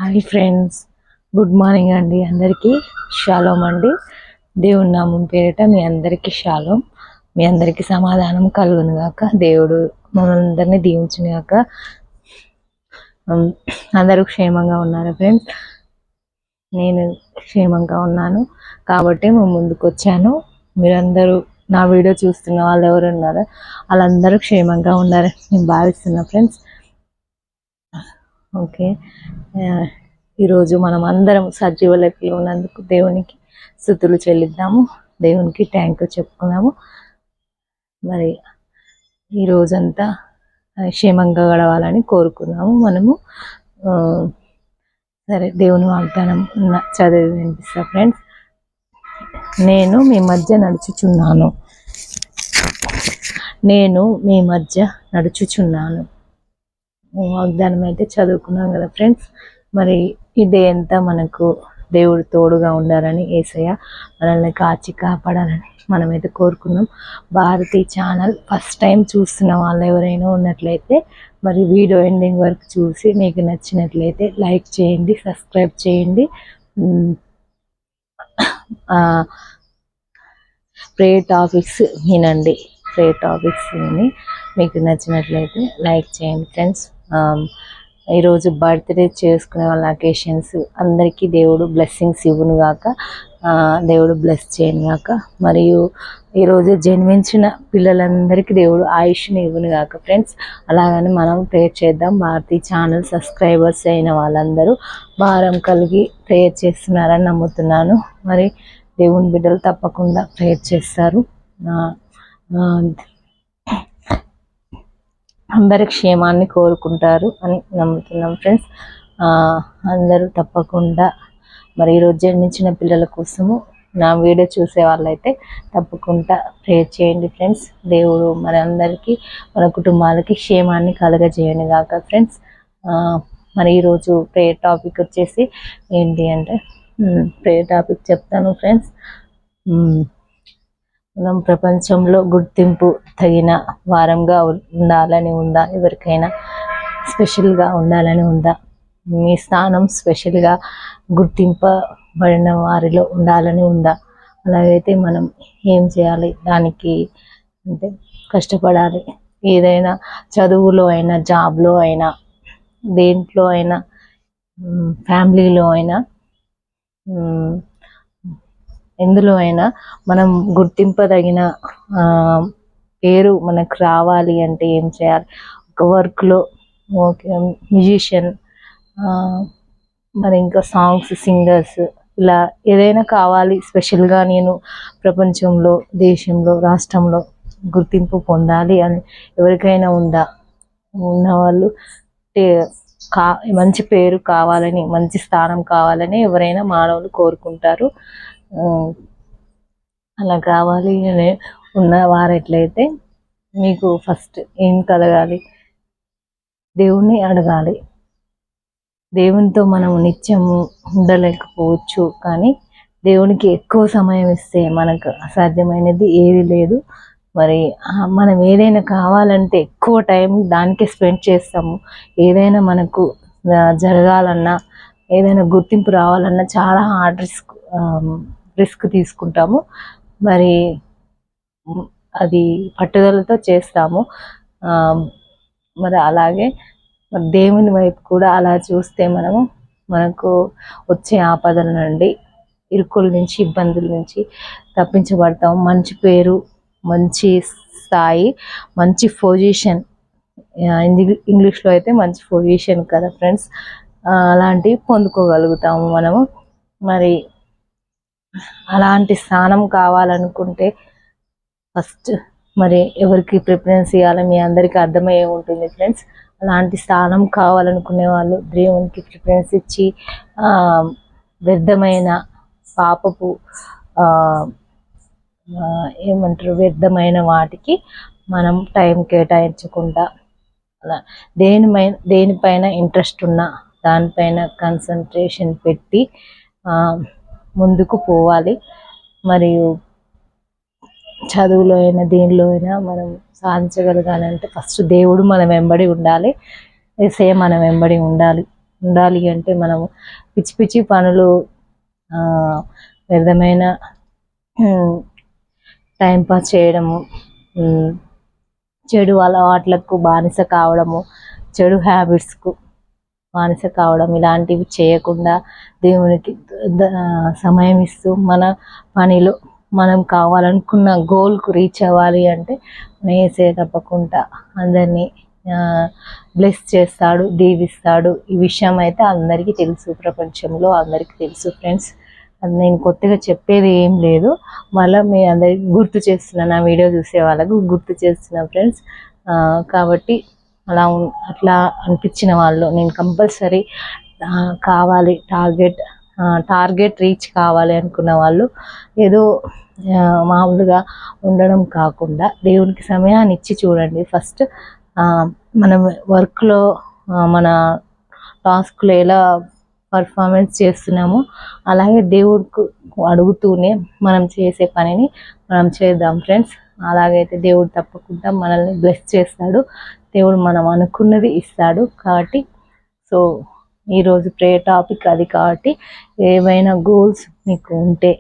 Hi friends, good morning అండి. అందరికీ shalom అండి. దేవుని నామం పేరిట మీ అందరికీ షాలోమ్. మీ అందరికీ సమాధానం కలుగును గాక. దేవుడు మనందరినీ దీవించును గాక. అందరూ క్షేమంగా ఉన్నారు ఫ్రెండ్స్. నేను క్షేమంగా ఉన్నాను కాబట్టి మేము ముందుకు వచ్చాను. మీరందరూ నా వీడియో చూస్తున్న వాళ్ళు ఎవరు ఉన్నారో వాళ్ళందరూ క్షేమంగా ఉన్నారని నేను భావిస్తున్నా ఫ్రెండ్స్. ఓకే, ఈరోజు మనం అందరం సజీవ లెక్కలో ఉన్నందుకు దేవునికి స్తుతులు చెల్లిద్దాము, దేవునికి థ్యాంక్ యూ చెప్పుకున్నాము. మరి ఈ రోజంతా క్షేమంగా గడవాలని కోరుకున్నాము మనము. సరే, దేవుని వాగ్దానం చదివి వినిపిస్తా ఫ్రెండ్స్. నేను మీ మధ్య నడుచుచున్నాను, నేను మీ మధ్య నడుచుచున్నాను. వాగ్దానం అయితే చదువుకున్నాం కదా ఫ్రెండ్స్. మరి ఈ డే అంతా మనకు దేవుడు తోడుగా ఉండాలని, యేసయ్య మనల్ని కాచి కాపాడాలని మనమైతే కోరుకున్నాం. భారతి ఛానల్ ఫస్ట్ టైం చూస్తున్న వాళ్ళు ఎవరైనా ఉన్నట్లయితే మరి వీడియో ఎండింగ్ వరకు చూసి మీకు నచ్చినట్లయితే లైక్ చేయండి, సబ్స్క్రైబ్ చేయండి. ప్రేయర్ టాపిక్స్ వినండి, ప్రేయర్ టాపిక్స్ విని మీకు నచ్చినట్లయితే లైక్ చేయండి ఫ్రెండ్స్. ఈరోజు బర్త్డే చేసుకునే వాళ్ళ అకేషన్స్ అందరికీ దేవుడు బ్లెస్సింగ్స్ ఇవ్వను గాక, దేవుడు బ్లెస్ చేయను గాక. మరియు ఈరోజు జన్మించిన పిల్లలందరికీ దేవుడు ఆయుష్ని ఇవ్వను గాక ఫ్రెండ్స్. అలాగని మనం ప్రేయర్ చేద్దాం. భారతీ ఛానల్ సబ్స్క్రైబర్స్ అయిన వాళ్ళందరూ భారం కలిగి ప్రేయర్ చేస్తున్నారని నమ్ముతున్నాను. మరి దేవుని బిడ్డలు తప్పకుండా ప్రేయర్ చేస్తారు. అందరి క్షేమాన్ని కోరుకుంటారు అని నమ్ముతున్నాం ఫ్రెండ్స్. అందరూ తప్పకుండా మరి ఈరోజు జన్మించిన పిల్లల కోసము నా వీడియో చూసే వాళ్ళైతే తప్పకుండా ప్రేయర్ చేయండి ఫ్రెండ్స్. దేవుడు మన అందరికీ, మన కుటుంబాలకి క్షేమాన్ని కలగజేయను గాక ఫ్రెండ్స్. మరి ఈరోజు ప్రేయర్ టాపిక్ వచ్చేసి ఏంటి అంటే, ప్రేయర్ టాపిక్ చెప్తాను ఫ్రెండ్స్. మనం ప్రపంచంలో గుర్తింపు తగిన వారంగా ఉండాలని ఉందా? ఎవరికైనా స్పెషల్గా ఉండాలని ఉందా? మీ స్థానం స్పెషల్గా గుర్తింపబడిన వారిలో ఉండాలని ఉందా? అలాగైతే మనం ఏం చేయాలి? దానికి అంటే కష్టపడాలి. ఏదైనా చదువులో అయినా, జాబ్లో అయినా, దేంట్లో అయినా, ఫ్యామిలీలో అయినా, ఎందులో అయినా మనం గుర్తింపదగిన పేరు మనకు రావాలి అంటే ఏం చేయాలి? ఒక వర్క్లో మ్యూజిషియన్, మరి ఇంకా సాంగ్స్ సింగర్స్, ఇలా ఏదైనా కావాలి. స్పెషల్గా నేను ప్రపంచంలో, దేశంలో, రాష్ట్రంలో గుర్తింపు పొందాలి అని ఎవరికైనా ఉందా? ఉన్నవాళ్ళు మంచి పేరు కావాలని, మంచి స్థానం కావాలని ఎవరైనా మానవులు కోరుకుంటారు. అలా కావాలి అని ఉన్నవారెట్లయితే మీకు ఫస్ట్ ఏం కలగాలి? దేవుణ్ణి అడగాలి. దేవునితో మనం నిత్యము ఉండలేకపోవచ్చు, కానీ దేవునికి ఎక్కువ సమయం ఇస్తే మనకు అసాధ్యమైనది ఏది లేదు. మరి మనం ఏదైనా కావాలంటే ఎక్కువ టైం దానికే స్పెండ్ చేస్తాము. ఏదైనా మనకు జరగాలన్నా, ఏదైనా గుర్తింపు రావాలన్నా చాలా హార్డ్ రిస్క్ తీసుకుంటాము. మరి అది పట్టుదలతో చేస్తాము. మరి అలాగే మరి దేవుని వైపు కూడా అలా చూస్తే మనకు వచ్చే ఆపదల నుండి, ఇరుకుల నుంచి, ఇబ్బందుల నుంచి తప్పించబడతాము. మంచి పేరు, మంచి స్థాయి, మంచి పొజిషన్, ఇంగ్లీష్లో అయితే మంచి పొజిషన్ కదా ఫ్రెండ్స్, అలాంటివి పొందుకోగలుగుతాము మనము. మరి అలాంటి స్థానం కావాలనుకుంటే ఫస్ట్ మరి ఎవరికి ప్రిఫరెన్స్ ఇవ్వాలో మీ అందరికీ అర్థమయ్యే ఉంటుంది ఫ్రెండ్స్. అలాంటి స్థానం కావాలనుకునే వాళ్ళు దేవునికి ప్రిఫరెన్స్ ఇచ్చి వ్యర్థమైన పాపపు వ్యర్థమైన వాటికి మనం టైం కేటాయించకుండా, అలా దేనిపైన ఇంట్రెస్ట్ ఉన్నా దానిపైన కాన్సన్ట్రేషన్ పెట్టి ముందుకు పోవాలి. మరియు చదువులో అయినా, దేనిలో అయినా మనం సాధించగలగాలంటే ఫస్ట్ దేవుడు మన వెంబడి ఉండాలి, యేసయ్య మన వెంబడి ఉండాలి. ఉండాలి అంటే మనము పిచ్చి పిచ్చి పనులు, వ్యర్థమైన టైంపాస్ చేయడము, చెడు అలవాట్లకు బానిస కావడము, చెడు హ్యాబిట్స్కు బానిస కావడం ఇలాంటివి చేయకుండా దేవునికి సమయం ఇస్తూ మన పనిలో మనం కావాలనుకున్న గోల్కు రీచ్ అవ్వాలి అంటే నేసే తప్పకుండా అందరినీ బ్లెస్ చేస్తాడు, దీవిస్తాడు. ఈ విషయం అయితే అందరికీ తెలుసు, ప్రపంచంలో అందరికీ తెలుసు ఫ్రెండ్స్. అది నేను కొత్తగా చెప్పేది ఏం లేదు, మళ్ళీ మీ అందరికి గుర్తు చేస్తున్నా, నా వీడియో చూసే వాళ్ళకు గుర్తు చేస్తున్నా ఫ్రెండ్స్. కాబట్టి అట్లా అనిపించిన వాళ్ళు నేను కంపల్సరీ కావాలి, టార్గెట్ రీచ్ కావాలి అనుకున్న వాళ్ళు ఏదో మామూలుగా ఉండడం కాకుండా దేవునికి సమయాన్ని ఇచ్చి చూడండి. ఫస్ట్ మనం వర్క్లో మన టాస్క్లో ఎలా పర్ఫార్మెన్స్ చేస్తున్నామో అలాగే దేవుడికి అడుగుతూనే మనం చేసే పనిని మనం చేద్దాం ఫ్రెండ్స్. అలాగైతే దేవుడు తప్పకుండా మనల్ని బ్లెస్ చేస్తాడు, దేవుడు మనం అనుకున్నది ఇస్తాడు. కాబట్టి సో ఈరోజు ప్రేయర్ టాపిక్ అది. కాబట్టి ఏవైనా గోల్స్ మీకు ఉంటే,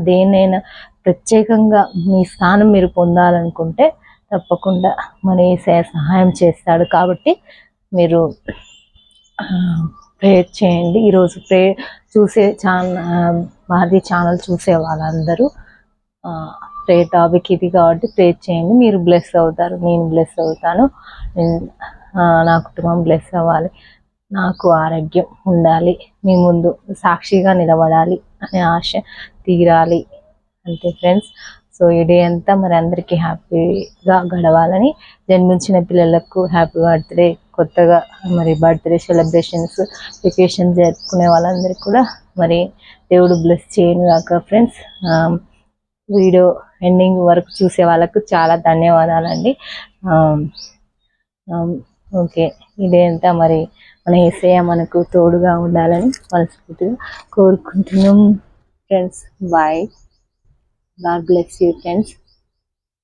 దేనైనా ప్రత్యేకంగా మీ స్థానం మీరు పొందాలనుకుంటే తప్పకుండా మన యేసయ్య సహాయం చేస్తాడు. కాబట్టి మీరు ప్రేయర్ చేయండి. ఈరోజు చూసే భారతీయ ఛానల్ చూసే వాళ్ళందరూ ప్రేయర్ టాపిక్ ఇది కాబట్టి ప్రేయర్ చేయండి. మీరు బ్లెస్ అవుతారు, నేను బ్లెస్ అవుతాను, నా కుటుంబం బ్లెస్ అవ్వాలి, నాకు ఆరోగ్యం ఉండాలి, మీ ముందు సాక్షిగా నిలబడాలి అనే ఆశ తీరాలి అంతే ఫ్రెండ్స్. సో ఈ డే అంతా మరి అందరికీ హ్యాపీగా గడవాలని, జన్మించిన పిల్లలకు హ్యాపీ బర్త్డే, కొత్తగా మరి బర్త్డే సెలబ్రేషన్స్, వెకేషన్ జరుపుకునే వాళ్ళందరికీ కూడా మరి దేవుడు బ్లెస్ చేయను కాక ఫ్రెండ్స్. వీడియో ఎండింగ్ వరకు చూసే వాళ్ళకు చాలా ధన్యవాదాలండి. ఓకే, ఇదే అంతా మరి మన యేసయ్య మనకు తోడుగా ఉండాలని మనస్ఫూర్తిగా కోరుకుంటున్నాం friends. Bye, God bless you friends.